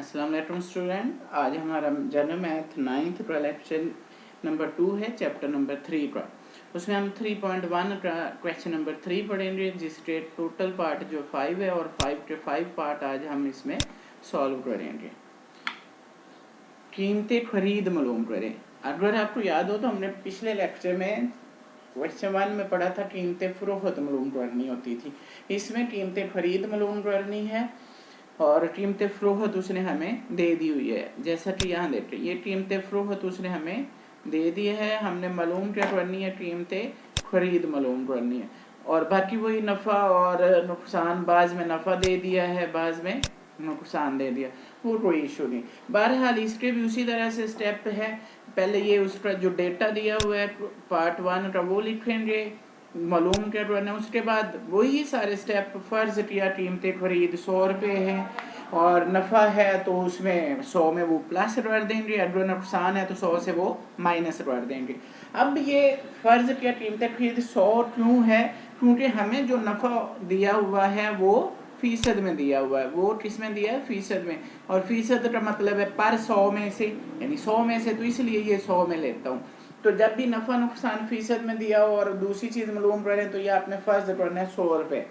अस्सलाम वालेकुम स्टूडेंट। आज हमारा जनरल मैथ 9th का लेक्चर नंबर 2 है, चैप्टर नंबर 3 का। उसमें हम 3.1 का क्वेश्चन नंबर 3 पढ़ेंगे, जिसके टोटल पार्ट जो 5 है और 5 के 5 पार्ट आज हम इसमें सॉल्व करेंगे। कीमतें खरीद मालूम करें। अगर आपको याद हो तो हमने पिछले लेक्चर में क्वेश्चन 1 में पढ़ा था कीमतें फरोख्त मालूम करनी होती थी। इसमें कीमतें खरीद मालूम करनी है और कीमत फ़रोख्त उसने हमें दे दी हुई है। जैसा कि यहाँ देखते ये कीमत फ़रोख्त उसने हमें दे दी है, हमने मालूम क्या करनी है, कीमत खरीद मालूम करनी है। और बाकी वही नफ़ा और नुकसान, बाज़ में नफ़ा दे दिया है, बाज़ में नुकसान दे दिया, वो कोई इशू नहीं। बहरहाल इसके भी उसी तरह से स्टेप है। पहले ये उसका जो डेटा दिया हुआ है पार्ट 1 का वो लिखेंगे, मालूम क्या करना है। उसके बाद वही सारे स्टेप, फ़र्ज़ किया कीमत खरीद 100 रुपये है और नफ़ा है तो उसमें 100 में वो प्लस कर देंगे, अगर नुकसान है तो 100 से वो माइनस कर देंगे। अब ये फ़र्ज़ किया कीमत खरीद 100 क्यों है, क्योंकि हमें जो नफ़ा दिया हुआ है वो फ़ीसद में दिया हुआ है। वो किस में दिया है, फ़ीसद में। और फ़ीसद का मतलब है पर 100 में से, यानी 100 में से, तो इसलिए ये 100 में लेता हूँ। तो जब भी नफ़ा नुकसान फ़ीसद में दिया हो और दूसरी चीज़ मालूम करें तो ये आपने फ़र्ज़ करना है 100 रुपये।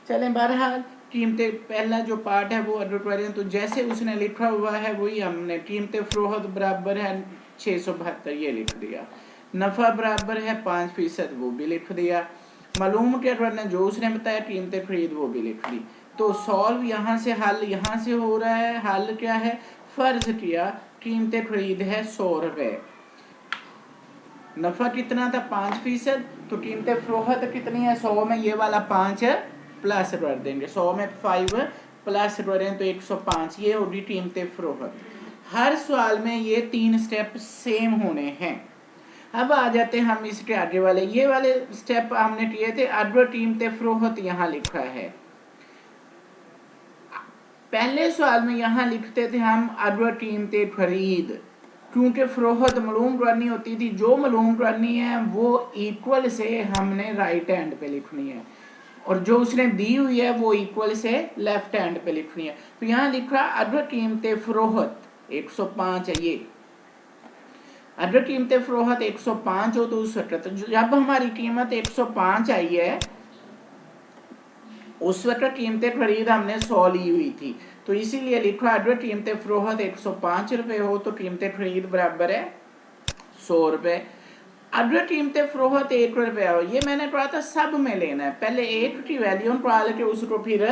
चलें, बहरहाल कीमतें पहला जो पार्ट है वो अडर करें। तो जैसे उसने लिखा हुआ है वही हमने, कीमत फ़रोख्त बराबर है 672, ये लिख दिया। नफ़ा बराबर है 5%, वो भी लिख दिया। मालूम क्या करना, जो उसने बताया कीमत खरीद, वो भी लिख दी। तो सॉल्व यहाँ से, हल यहाँ से हो रहा है। हल क्या है, फ़र्ज़ किया कीमत खरीद है 100 रुपये, नफ़ा कितना था 5%, तो कीमत फ़रोख्त कितनी है 100 में, ये वाला 5 प्लस कर देंगे, 100 में 5 प्लस करें तो 105, ये होगी कीमत फ़रोख्त। हर सवाल में ये 3 स्टेप सेम होने हैं। अब आ जाते हैं हम इसके आगे वाले, ये वाले स्टेप हमने किए थे। अगर कीमत फ़रोख्त यहाँ लिखा है, पहले सवाल में यहाँ लिखते थे हम अगर कीमत खरीद, क्योंकि फ़रोख्त मालूम करनी होती थी। जो मालूम करनी है वो इक्वल से हमने राइट हैंड पे लिखनी है, और जो उसने दी हुई है वो इक्वल से लेफ्ट हैंड पे लिखनी है। तो यहाँ लिखा अगर कीमत फ़रोख्त 105 है, ये अगर कीमत फ़रोख्त 105 हो तो उस वक्त, जब हमारी कीमत 105 आई है उस वक्त कीमत खरीद हमने 100 ली हुई थी, तो इसीलिए लिखा अगर कीमत फ़रोख्त 105 रुपये हो तो कीमत खरीद बराबर है 100 रुपये। अगर कीमत फ़रोख्त 1 रुपया हो, ये मैंने कहा था सब में लेना है, पहले 1 की वैल्यू निकाल के उसको फिर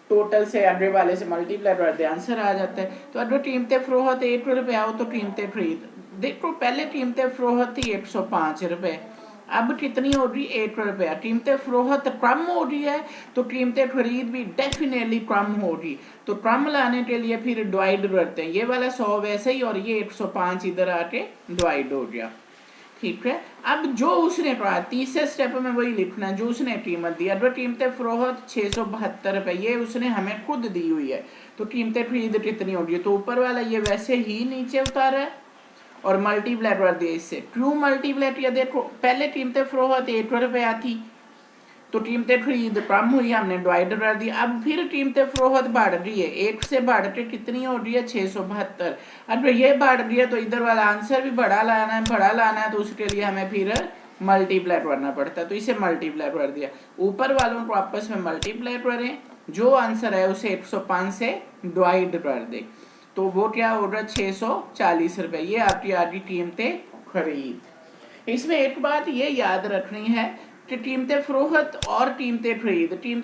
टोटल से आगे वाले से मल्टीप्लाई कर दे, आंसर आ जाता है। तो अगर कीमत फ़रोख्त 1 रुपया हो तो कीमत खरीद, देखो पहले कीमत फ़रोख्त थी 105 रुपये, अब कितनी हो रही, 1 रुपया। कीमत फ़रोख्त कम हो रही है तो कीमत खरीद भी डेफिनेटली कम होगी। तो कम लाने के लिए फिर डिवाइड करते हैं, ये वाला 100 वैसे ही और ये 105 इधर आके डिवाइड हो गया, ठीक है। अब जो उसने कहा तीसरे स्टेप में वही लिखना है जो उसने कीमत दी। अगर कीमत फ़रोख्त 672 रुपये, ये उसने हमें खुद दी हुई है, तो कीमत खरीद कितनी होगी, तो ऊपर वाला ये वैसे ही नीचे उतारा है और मल्टीप्लाई कर दिया इससे। क्यों मल्टीप्लाई किया, देखो पहले कीमत फ़रोख्त 1 रुपया थी तो कीमत खरीद कम हुई, हमने डिवाइड कर दी। अब फिर कीमत फ़रोख्त बढ़ रही है, 1 से बढ़ के कितनी हो रही है 672। अगर ये बढ़ रही है तो इधर वाला आंसर भी बड़ा लाना है, बड़ा लाना है तो उसके लिए हमें फिर मल्टीप्लाई करना पड़ता है, तो इसे मल्टीप्लाई कर दिया। ऊपर वालों को आपस में मल्टीप्लाई करें, जो आंसर है उसे 105 से डिवाइड कर दे, तो वो क्या होगा 640 रुपये। ये आपकी आधी कीमत खरीद। इसमें एक बात ये याद रखनी है कि कीमत फ़रोख्त और कीमत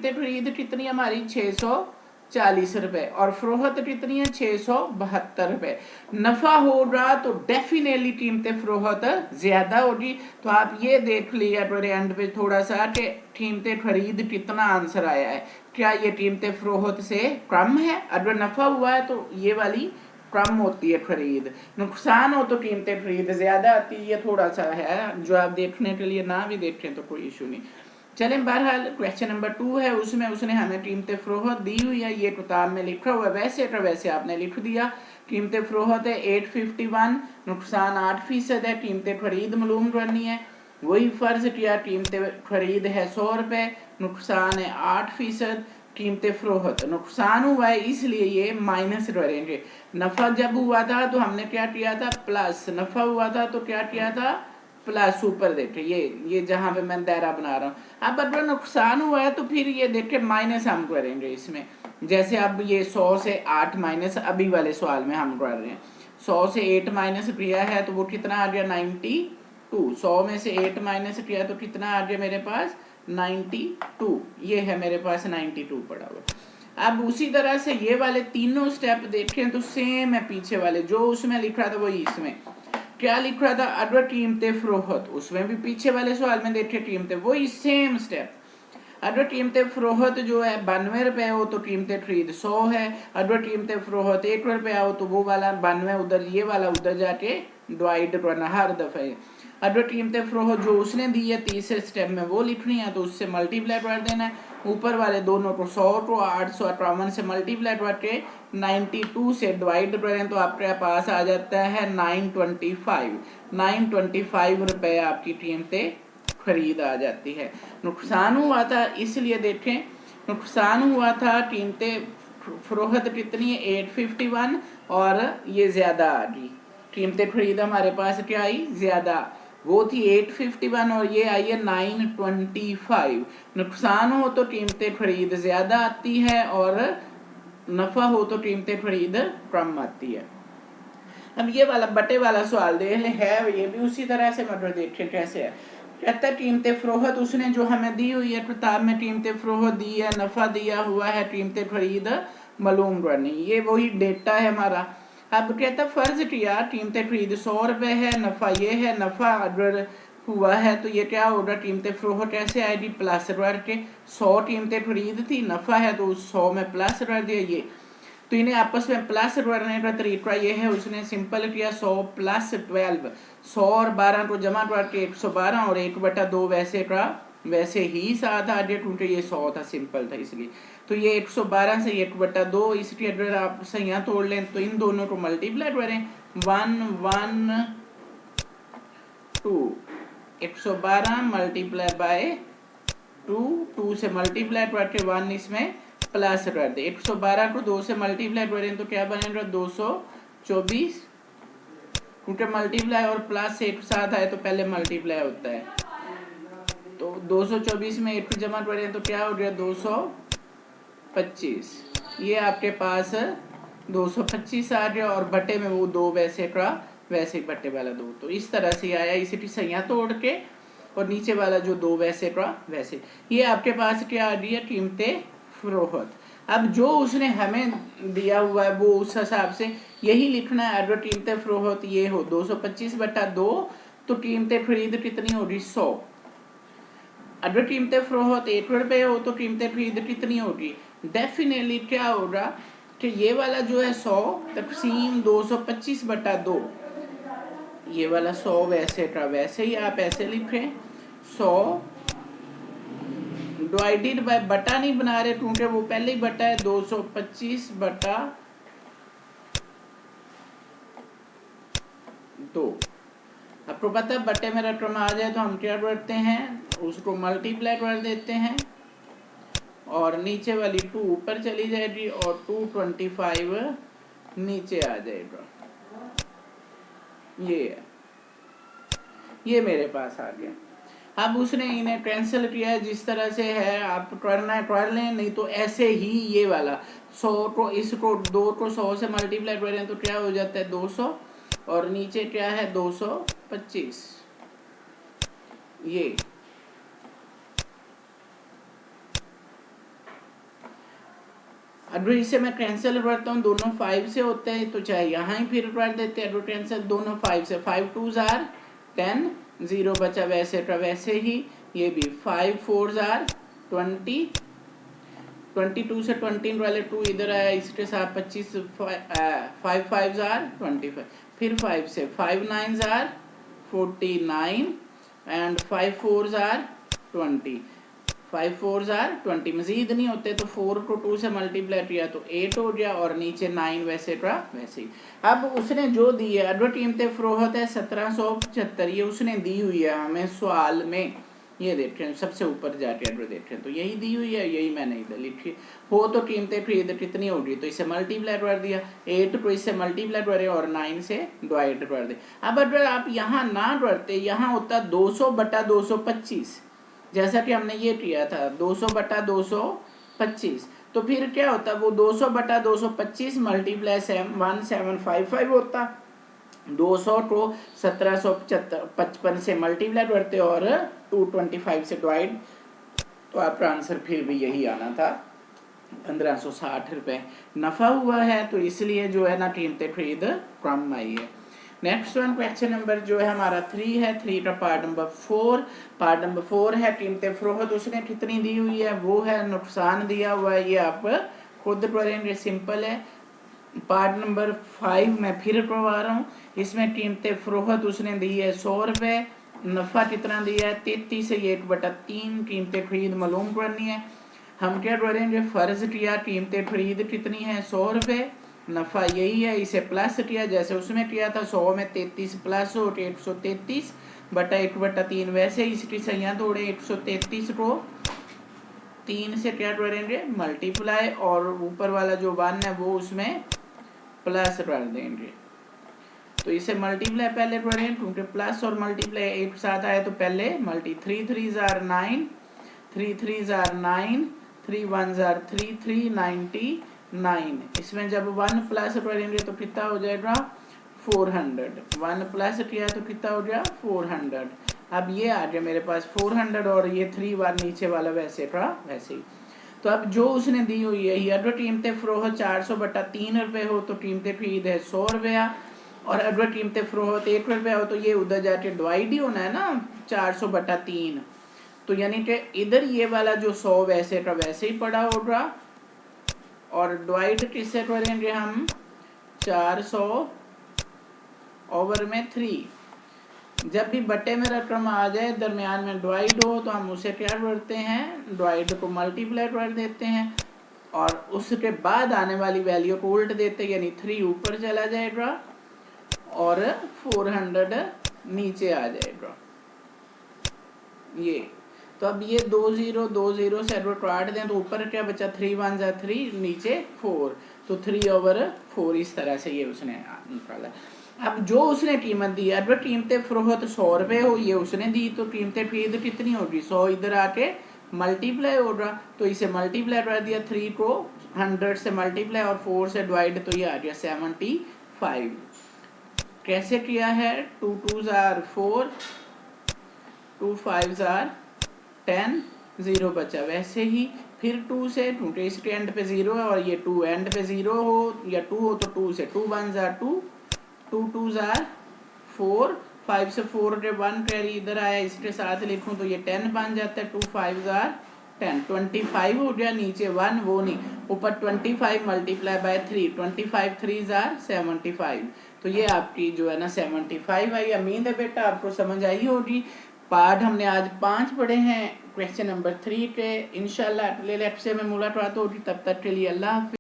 खरीद कितनी हमारी 640 रुपये और फ़रोख्त कितनी है 672 रुपये। नफ़ा होगा तो डेफिनेटली कीमत फ़रोख्त ज़्यादा होगी। तो आप ये देख लिया मेरे एंड पे थोड़ा सा कि कीमत खरीद कितना आंसर आया है, क्या ये कीमत फ़रोख्त से कम है। अगर नफ़ा हुआ है तो ये वाली कम होती है खरीद, नुकसान हो तो कीमत खरीद ज़्यादा आती है। ये थोड़ा सा है जो आप देखने के लिए ना भी देखें तो कोई इशू नहीं। चलें, बहरहाल क्वेश्चन नंबर 2 है, उसमें उसने हमें कीमत फ़रोख्त दी हुई है, ये किताब में लिखा हुआ है, वैसे तो वैसे आपने लिख दिया। कीमत फ़रोख्त है 851, नुकसान 8% है, कीमत खरीद मालूम करनी है, वही फ़र्ज़ किया कीमत खरीद है 100 रुपये, नुकसान है 8%, कीमत फ़रोख्त, नुकसान हुआ है इसलिए ये माइनस करेंगे। नफ़ा जब हुआ था तो हमने क्या किया था, प्लस, नफ़ा हुआ था तो क्या किया था, प्लस ऊपर देखे, ये जहाँ पे मैं दायरा बना रहा हूँ। अब अगर नुकसान हुआ है तो फिर ये देखे माइनस हम करेंगे इसमें। जैसे अब ये 100 से 8 माइनस अभी वाले सवाल में हम कर रहे हैं, 100 से 8 माइनस किया है तो वो कितना आ गया, 92। 100 में से 8 माइनस किया तो कितना आ गया मेरे पास, 92। ये है मेरे पास 92 पड़ा हुआ। अब उसी तरह से ये वाले तीनों स्टेप देखें तो सेम है पीछे वाले, जो उसमें लिख रहा था वही इसमें। क्या लिख रहा था, अदर कीमत फ़रोख्त, उसमें भी पीछे वाले सवाल में देखे कीमतें, वही सेम स्टेप। अदर कीमत फ़रोख्त जो है 92 रुपये हो तो कीमत खरीद 100 है। अदर कीमत फ़रोख्त 1 रुपया हो तो वो वाला 92 उधर, ये वाला उधर जाके डिवाइड करना हर दफ़े। अदर कीमत फ़रोख्त जो उसने दी है तीसरे स्टेप में वो लिखनी है, तो उससे मल्टीप्लाई कर देना है। ऊपर वाले दोनों को 100 को 858 से मल्टीप्लाई करके 92 से डिवाइड करें तो आपके पास आ जाता है 925। 925 रुपये आपकी कीमतें खरीद आ जाती है। नुकसान हुआ था इसलिए देखें, नुकसान हुआ था कीमतें फ़रोख्त कितनी है, 851, और ये ज़्यादा आ गई, कीमतें खरीद हमारे पास क्या आई, ज़्यादा। वो थी 851 और ये आई है 925। नुकसान हो तो कीमतें खरीद ज़्यादा आती है और नफ़ा हो तो कीमतें खरीद कम आती है। अब ये वाला बटे वाला सवाल देख ले, है ये भी उसी तरह से, मतलब देखिए कैसे है। कहता है कीमत फ़रोख्त उसने जो हमें दी हुई है किताब में, कीमत फ़रोख्त दी है, नफ़ा दिया हुआ है, कीमत खरीद मालूम करनी, ये वही डेटा है हमारा। अब कहता है फ़र्ज किया कीमत खरीद 100 रुपये है, नफ़ा ये है, नफ़ा अगर हुआ है तो ये क्या होगा, कीमत फ़रोख्त कैसे आएगी, प्लस करके। 100 कीमत खरीद थी, नफ़ा है तो उस 100 में प्लस कर दिया ये, तो इन्हें आपस में प्लस करने का तरीका ये है, उसने सिंपल किया 100 प्लस 12, 100 और 12 को जमा करके 112 और 1/2 वैसे का वैसे ही साथ आ गया, क्योंकि ये 100 था, सिंपल था इसलिए। तो ये 112 से 1/2, इसलिए अगर आप सही तोड़ लें तो इन दोनों को मल्टीप्लाई करें, 1 1 2, 112 मल्टीप्लाई बाय 2, 2 से मल्टीप्लाई करके 1 इसमें प्लस कर दे। 112 को 2 से मल्टीप्लाई करें तो क्या बनेगा, 224, क्योंकि मल्टीप्लाई और प्लस एक साथ आए तो पहले मल्टीप्लाई होता है। तो 224 में 1 जमा करें तो क्या हो गया, 225। ये आपके पास 225 आ गया, और बटे में वो 2 वैसे का वैसे बटे वाला 2, तो इस तरह से आया, इसी सैया तोड़ के, और नीचे वाला जो 2 वैसे का वैसे। ये आपके पास क्या आ रही है, कीमत फ़रोख्त। अब जो उसने हमें दिया हुआ है वो उस हिसाब से यही लिखना है। अगर कीमत फ़रोख्त ये हो 225/2, तो कीमत खरीद कितनी होगी, 100। अगर कीमत फ़रोख्त 1 रुपये हो तो कीमत खरीद कितनी होगी, डेफिनेटली क्या होगा कि ये वाला जो है 100 तकसीम 225/2, ये वाला 100 वैसे का वैसे ही आप ऐसे लिखें, 100 डिवाइडेड बाय, बटा नहीं बना रहे क्योंकि वो पहले ही बटा है, 225/2। आपको पता है बटे में रकम आ जाए तो हम क्या करते हैं, उसको मल्टीप्लाई कर देते हैं, और नीचे वाली 2 ऊपर चली जाएगी और 225 नीचे आ जाएगा। ये मेरे पास आ गया। अब उसने इन्हें कैंसिल किया है, जिस तरह से है आप करना है कर लें, नहीं तो ऐसे ही ये वाला 100 को, इसको 2 को 100 से मल्टीप्लाई करें तो क्या हो जाता है, 200, और नीचे क्या है, 225। ये अगर इसे मैं कैंसिल करता हूँ, दोनों 5 से होते हैं तो चाहे यहाँ ही फिर कर देते हैं, अगर कैंसिल दोनों 5 से, 5 2s are 10, 0 बचा वैसे का वैसे ही, ये भी 5 4s are 20, 22 से 20 वाले 2 इधर आया, इसके साथ 25, 5 5s are 25, फिर 5 से 5 9s are 49 and 5 4s are 20, 5 4s are 20, मजीद नहीं होते तो 4 को 2 से मल्टीप्लाई किया तो 8 हो गया, और नीचे 9 वैसे का वैसे ही। अब उसने जो दी है, अगर कीमत फ़रोख्त है 1775, ये उसने दी हुई है हमें सवाल में, ये देख रहे हैं सबसे ऊपर जाके एड्रेस देख रहे हैं, तो यही दी हुई है, यही मैंने इधर लिखी हो। तो कीमतें खरीद कितनी होगी, तो इसे मल्टीप्लाई कर दिया, 8 को इससे मल्टीप्लाई करे और 9 से डिवाइड कर दे। अब अगर आप यहाँ ना करते, यहाँ होता 200/225, जैसा कि हमने ये किया था 200/225, तो फिर क्या होता, वो 200/225 मल्टीप्लाई 1755 होता। 200 को 1755 से मल्टीप्लाई करते और 225 से डिवाइड, तो आपका आंसर फिर भी यही आना था, 1560 रुपये नफ़ा हुआ है। तो इसलिए जो है ना कीमतें खरीद कम आई है। नेक्स्ट वन क्वेश्चन नंबर जो है हमारा 3 है, 3 का पार्ट नंबर 4। पार्ट नंबर 4 है कीमतें फरोख्त उसने कितनी दी हुई है, वो है नुकसान दिया हुआ है, ये आप खुद करेंगे, सिंपल है। पार्ट नंबर 5 मैं फिर करवा रहा हूँ, इसमें कीमतें फरोख्त उसने दी है 100 रुपये, नफ़ा कितना दिया है 33 से 1/3, कीमतें खरीद मालूम करनी है। हम क्या करेंगे, फ़र्ज किया कीमतें खरीद कितनी है 100 रुपये, नफ़ा यही है, इसे प्लस किया जैसे उसमें किया था, 100 में 33 प्लस हो 133/1/3, वैसे इसकी सैया तोड़े 133 को 3 से क्या करेंगे मल्टीप्लाई, और ऊपर वाला जो 1 है वो उसमें प्लस कर देंगे। तो इसे मल्टीप्लाई पहले करें, क्योंकि प्लस और मल्टीप्लाई एक साथ आए तो पहले मल्टी, 3 3 जार 9, 3 3 जार 9, 3 1 जार 3, 399। इसमें जब 1 प्लस करेंगे तो कितना हो जाएगा 400, 1 प्लस किया तो कितना हो गया 400। अब ये आ गया मेरे पास 400 और ये 3 बार नीचे वाला वैसे का वैसे ही। तो अब जो उसने दी हुई है, अगर कीमतें फरोख्त 400/3 रुपये हो तो कीमतें खरीद है 100 रुपया, और अगर कीमतें फरोख्त 1 रुपया हो तो ये उधर जाके डिवाइड ही होना है ना 400/3, तो यानी कि इधर ये वाला जो 100 वैसे का वैसे ही पड़ा होगा, और डिवाइड किससे करेंगे हम 400/3। जब भी बटे में रकम आ जाए दरमियान में डिवाइड हो तो हम उसे क्या करते हैं, डिवाइड को मल्टीप्लाई कर देते हैं, और उसके बाद आने वाली वैल्यू को उल्ट देते हैं, यानी 3 ऊपर चला जाएगा और 400 नीचे आ जाएगा। ये तो अब ये 2 0 से अगर काट दें तो ऊपर क्या बचा 3 1 जा 3, नीचे 4, तो 3/4 इस तरह से ये उसने निकाला। अब जो उसने कीमत दी, अगर कीमतें फरोख्त 100 रुपये हो ये उसने दी, तो कीमतें खरीद कितनी होगी 100 इधर आके मल्टीप्लाई होगा, तो इसे मल्टीप्लाई कर दिया, 3 को 100 से मल्टीप्लाई और 4 से डिवाइड, तो ये आ गया 75। कैसे किया है, 2 2 जार 4, 2 5 जार 10, 0 बचा वैसे ही, फिर 2 से, क्योंकि इसके एंड पे 0 है और ये 2 एंड पे 0 हो या 2 हो तो 2 से, 2 1 जार 2, 2 2 जार 4, 5 से 4 के 1 कैरी इधर आया, इसके साथ लिखूं तो ये 10 बन जाता है, 2 5 जार 10, 25 हो गया, नीचे 1 वो नहीं, ऊपर 25 मल्टीप्लाई बाय 3, 25 3 जार 75, तो ये आपकी जो है ना 75 आई। उम्मीद है बेटा आपको समझ आई होगी। पार्ट हमने आज 5 पढ़े हैं क्वेश्चन नंबर 3 के। इंशाल्लाह अगले लेक्चर में मुलाकात होगी, तब तक के लिए अल्लाह हाफ़िज़।